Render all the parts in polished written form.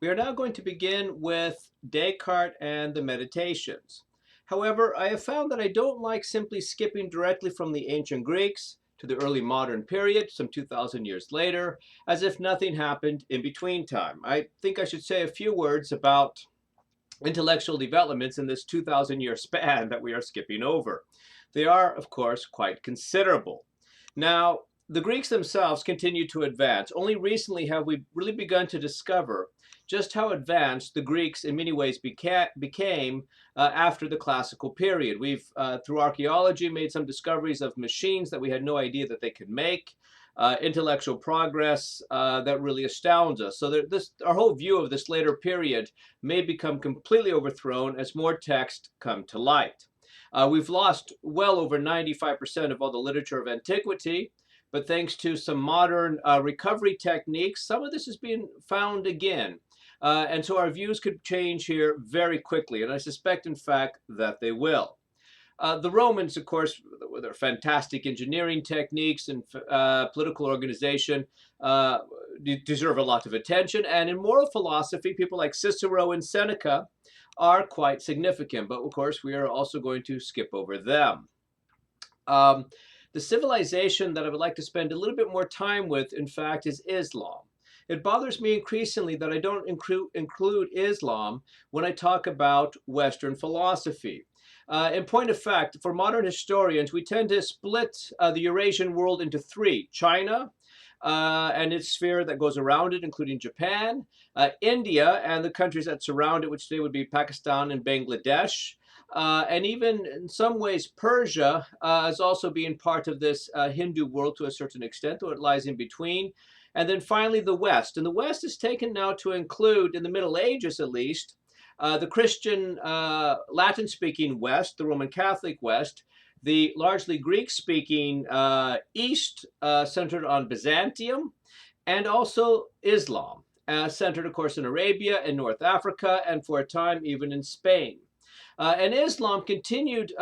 We are now going to begin with Descartes and the Meditations. However, I have found that I don't like simply skipping directly from the ancient Greeks to the early modern period, some 2,000 years later, as if nothing happened in between time. I think I should say a few words about intellectual developments in this 2,000-year span that we are skipping over. They are, of course, quite considerable. Now, the Greeks themselves continue to advance. Only recently have we really begun to discover just how advanced the Greeks in many ways became after the classical period. We've, through archaeology, made some discoveries of machines that we had no idea that they could make. Intellectual progress that really astounds us. So our whole view of this later period may become completely overthrown as more texts come to light. We've lost well over 95% of all the literature of antiquity, but thanks to some modern recovery techniques, some of this is being found again. And so our views could change here very quickly, and I suspect, in fact, that they will. The Romans, of course, with their fantastic engineering techniques and political organization, deserve a lot of attention. And in moral philosophy, people like Cicero and Seneca are quite significant. But of course, we are also going to skip over them. The civilization that I would like to spend a little bit more time with, in fact, is Islam. It bothers me increasingly that I don't include Islam when I talk about Western philosophy. In point of fact, for modern historians, we tend to split the Eurasian world into three: China and its sphere that goes around it, including Japan, India and the countries that surround it, which today would be Pakistan and Bangladesh, and even in some ways Persia as also being part of this Hindu world to a certain extent, though it lies in between. And then finally the West. And the West is taken now to include, in the Middle Ages at least, the Christian Latin-speaking West, the Roman Catholic West, the largely Greek-speaking East, centered on Byzantium, and also Islam, centered, of course, in Arabia and North Africa, and for a time even in Spain. And Islam continued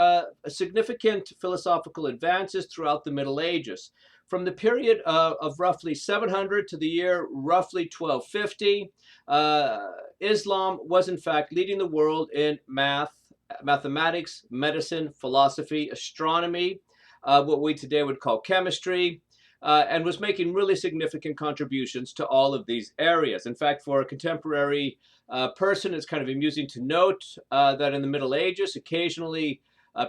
significant philosophical advances throughout the Middle Ages. From the period of roughly 700 to the year roughly 1250, Islam was in fact leading the world in mathematics, medicine, philosophy, astronomy, what we today would call chemistry, and was making really significant contributions to all of these areas. In fact, for a contemporary person, it's kind of amusing to note that in the Middle Ages, occasionally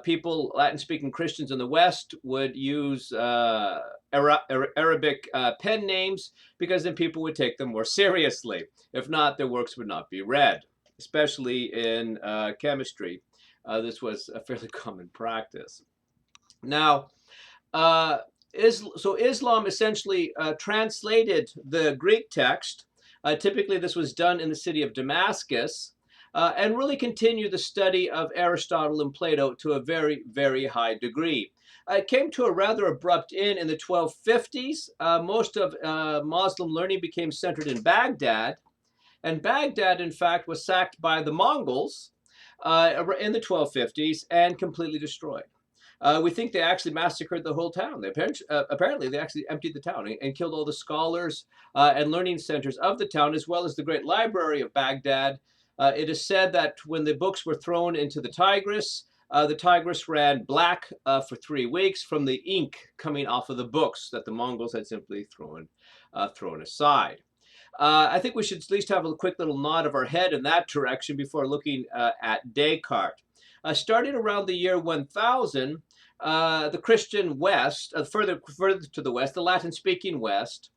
people, Latin-speaking Christians in the West, would use Arabic pen names because then people would take them more seriously. If not, their works would not be read, especially in chemistry. This was a fairly common practice. Now, so Islam essentially translated the Greek text. Typically, this was done in the city of Damascus, and really continued the study of Aristotle and Plato to a very, very high degree. It came to a rather abrupt end in the 1250s. Most of Muslim learning became centered in Baghdad, and Baghdad, in fact, was sacked by the Mongols in the 1250s and completely destroyed. We think they actually massacred the whole town. Apparently, they actually emptied the town and killed all the scholars and learning centers of the town, as well as the great library of Baghdad. It is said that when the books were thrown into the Tigris ran black for 3 weeks from the ink coming off of the books that the Mongols had simply thrown aside. I think we should at least have a quick little nod of our head in that direction before looking at Descartes. Starting around the year 1000, the Christian West, further to the West, the Latin-speaking West,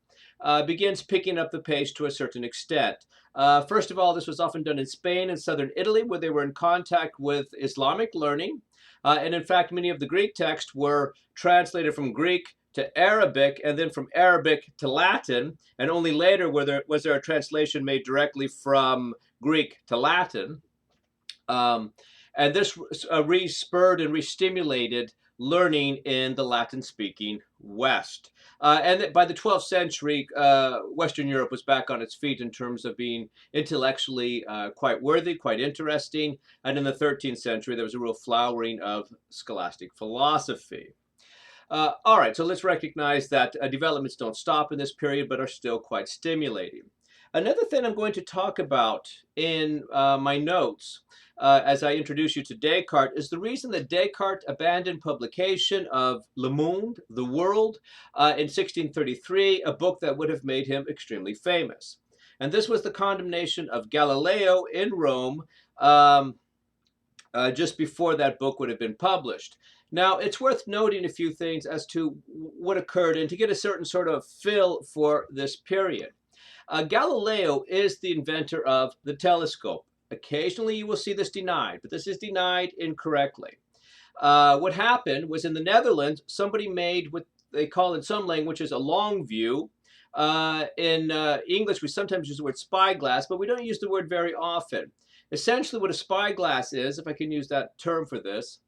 begins picking up the pace to a certain extent. First of all, this was often done in Spain and southern Italy, where they were in contact with Islamic learning. And in fact, many of the Greek texts were translated from Greek to Arabic, and then from Arabic to Latin, and only later was there a translation made directly from Greek to Latin. And this re-spurred and re-stimulated learning in the Latin-speaking West. And by the 12th century, Western Europe was back on its feet in terms of being intellectually quite worthy, quite interesting. And in the 13th century, there was a real flowering of scholastic philosophy. All right, so let's recognize that developments don't stop in this period, but are still quite stimulating. Another thing I'm going to talk about in my notes as I introduce you to Descartes is the reason that Descartes abandoned publication of Le Monde, The World, in 1633, a book that would have made him extremely famous. And this was the condemnation of Galileo in Rome um, just before that book would have been published. Now, it's worth noting a few things as to what occurred and to get a certain sort of feel for this period. Galileo is the inventor of the telescope. Occasionally you will see this denied, but this is denied incorrectly. What happened was in the Netherlands, somebody made what they call in some languages a long view. In English, we sometimes use the word spyglass, but we don't use the word very often. Essentially, what a spyglass is, if I can use that term for this,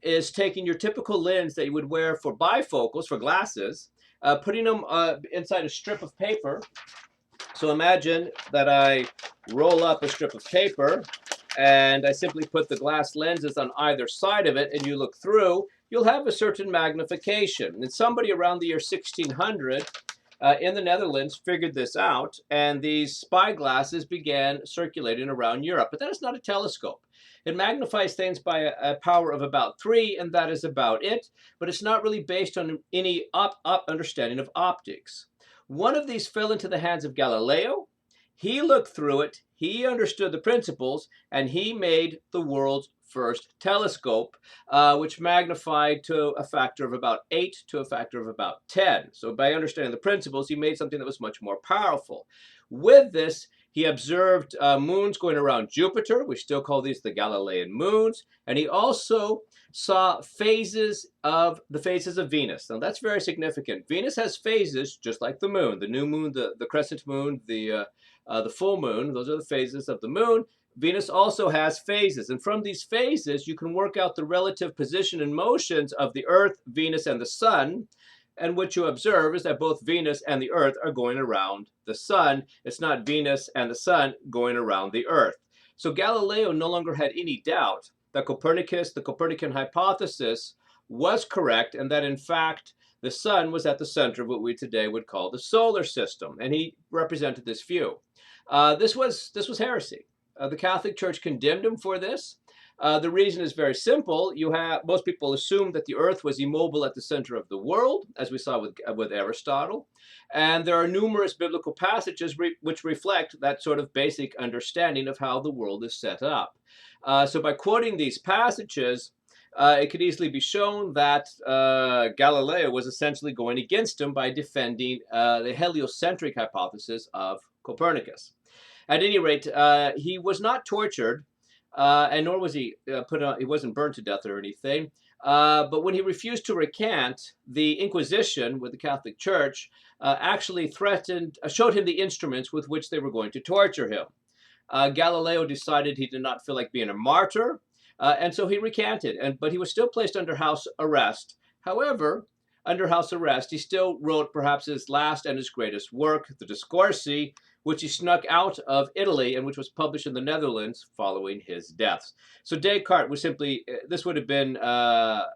is taking your typical lens that you would wear for bifocals, for glasses, putting them inside a strip of paper. So imagine that I roll up a strip of paper and I simply put the glass lenses on either side of it and you look through, you'll have a certain magnification. And somebody around the year 1600 in the Netherlands figured this out, and these spyglasses began circulating around Europe. But that is not a telescope. It magnifies things by a power of about 3, and that is about it. But it's not really based on any understanding of optics. One of these fell into the hands of Galileo. He looked through it, he understood the principles, and he made the world's first telescope, which magnified to a factor of about 8 to a factor of about 10. So by understanding the principles, he made something that was much more powerful. With this, he observed moons going around Jupiter. We still call these the Galilean moons. And he also saw phases of Venus. Now that's very significant. Venus has phases just like the moon. The new moon, the crescent moon, the full moon. Those are the phases of the moon. Venus also has phases, and from these phases you can work out the relative position and motions of the Earth, Venus, and the Sun. And what you observe is that both Venus and the Earth are going around the Sun. It's not Venus and the Sun going around the Earth. So Galileo no longer had any doubt that the Copernican hypothesis, was correct, and that in fact the Sun was at the center of what we today would call the solar system. And he represented this view. This was heresy. The Catholic Church condemned him for this. The reason is very simple. Most people assume that the Earth was immobile at the center of the world, as we saw with Aristotle. And there are numerous biblical passages which reflect that sort of basic understanding of how the world is set up. So by quoting these passages, it could easily be shown that Galileo was essentially going against him by defending the heliocentric hypothesis of Copernicus. At any rate, he was not tortured, and nor was he he wasn't burned to death or anything. But when he refused to recant, the Inquisition with the Catholic Church actually showed him the instruments with which they were going to torture him. Galileo decided he did not feel like being a martyr, and so he recanted. But he was still placed under house arrest. However, under house arrest, he still wrote perhaps his last and his greatest work, the Discorsi, which he snuck out of Italy and which was published in the Netherlands following his death. So Descartes was this would have been a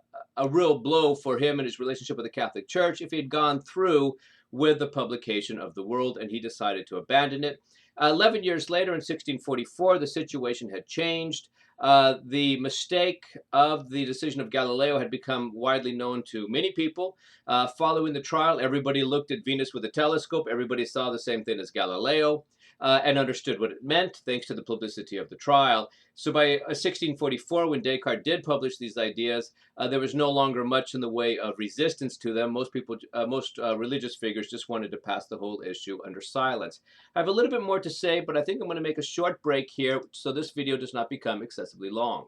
real blow for him and his relationship with the Catholic Church if he had gone through with the publication of the World, and he decided to abandon it. 11 years later, in 1644, the situation had changed. The mistake of the decision of Galileo had become widely known to many people. Following the trial, everybody looked at Venus with a telescope. Everybody saw the same thing as Galileo and understood what it meant, thanks to the publicity of the trial. So by 1644, when Descartes did publish these ideas, there was no longer much in the way of resistance to them. Most religious figures just wanted to pass the whole issue under silence. I have a little bit more to say, but I think I'm going to make a short break here so this video does not become excessively long.